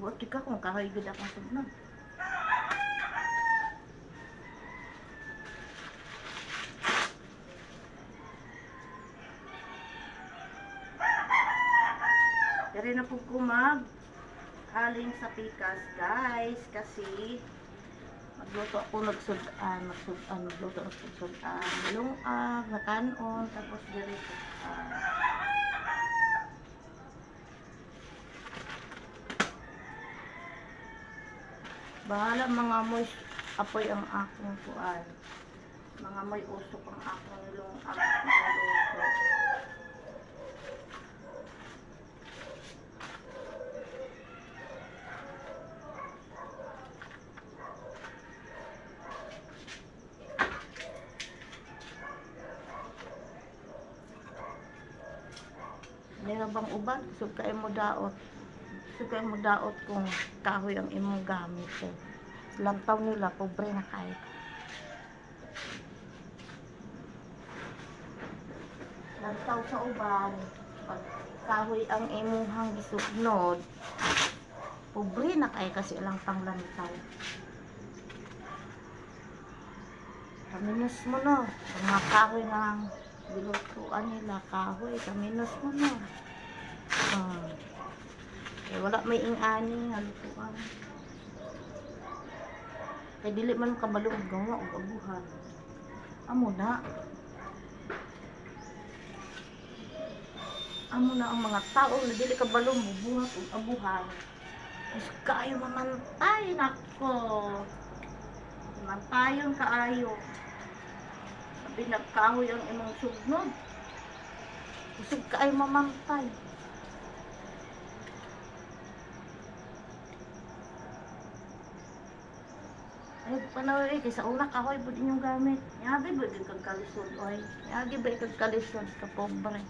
Buot ka kung kahoy gud akong sugnon. Pero na po kumag aling sa pikas, guys, kasi magluto ako magluto ng sudan, lungag, nakanon, tapos diri bahala mga moy apoy ang akong kuan. Mga moy usok ang akong lungag niluto. Nila bang uban? Sugkay mo daot. Sugkay mo daot kung kahoy ang imong gamit. Lantaw nila, pobre na kayo. Lantaw sa uban, pag kahoy ang imuhang gisugnod, pobre na kayo kasi lang pang lantaw. Kaminus mo no, mga kahoy nga bilutuan nila, kahoy, kaminus mo no. Eh, wala may ing-ani nga lutuan. Kaya dili man kabalong gawa o abuhan. Amo na ang mga tao na dili kabalong bubuhat o abuhan. Mas kaayo mamantay, nako. Mamantayon kaayo. Sabi nagkahoy ang imong sugnod. Usog kaayo mamantay. Ay, panaw eh, kaysa una kahoy po din yung gamit. Yagi ba din kagkalisod, oy? Yagi ba kagkalisod ka pobre?